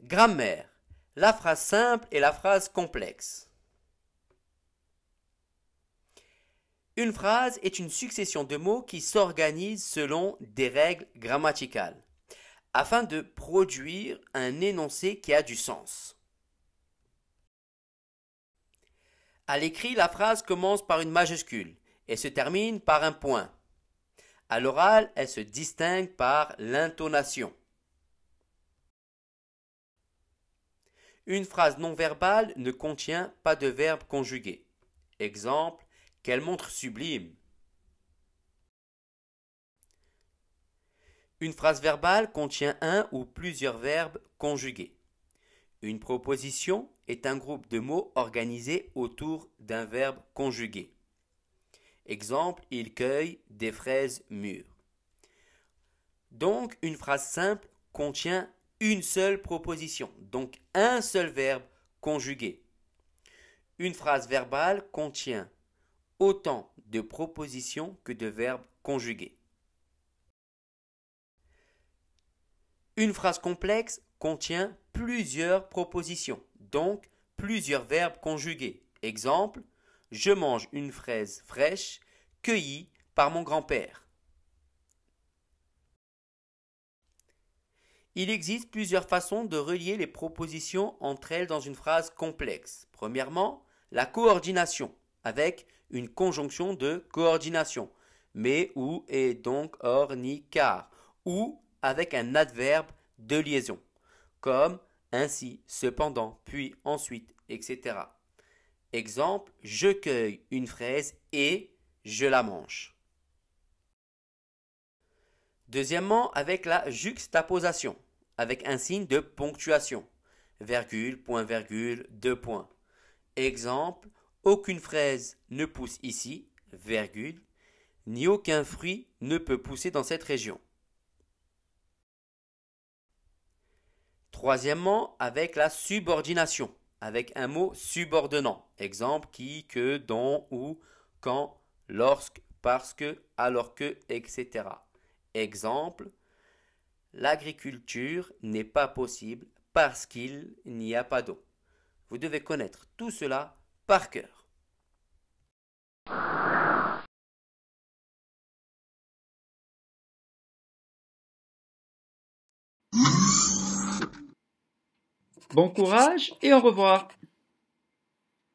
Grammaire. La phrase simple et la phrase complexe. Une phrase est une succession de mots qui s'organisent selon des règles grammaticales, afin de produire un énoncé qui a du sens. À l'écrit, la phrase commence par une majuscule et se termine par un point. À l'oral, elle se distingue par l'intonation. Une phrase non verbale ne contient pas de verbe conjugué. Exemple, quelle montre sublime. Une phrase verbale contient un ou plusieurs verbes conjugués. Une proposition est un groupe de mots organisés autour d'un verbe conjugué. Exemple, il cueille des fraises mûres. Donc, une phrase simple contient une seule proposition, donc un seul verbe conjugué. Une phrase verbale contient autant de propositions que de verbes conjugués. Une phrase complexe contient plusieurs propositions, donc plusieurs verbes conjugués. Exemple, je mange une fraise fraîche cueillie par mon grand-père. Il existe plusieurs façons de relier les propositions entre elles dans une phrase complexe. Premièrement, la coordination, avec une conjonction de coordination, mais, ou, et, donc, or, ni, car, ou avec un adverbe de liaison, comme ainsi, cependant, puis, ensuite, etc. Exemple, je cueille une fraise et je la mange. Deuxièmement, avec la juxtaposition, avec un signe de ponctuation, virgule, point, virgule, deux points. Exemple, aucune fraise ne pousse ici, virgule, ni aucun fruit ne peut pousser dans cette région. Troisièmement, avec la subordination, avec un mot subordonnant. Exemple, qui, que, dont, où, quand, lorsque, parce que, alors que, etc. Exemple, l'agriculture n'est pas possible parce qu'il n'y a pas d'eau. Vous devez connaître tout cela par cœur. Bon courage et au revoir.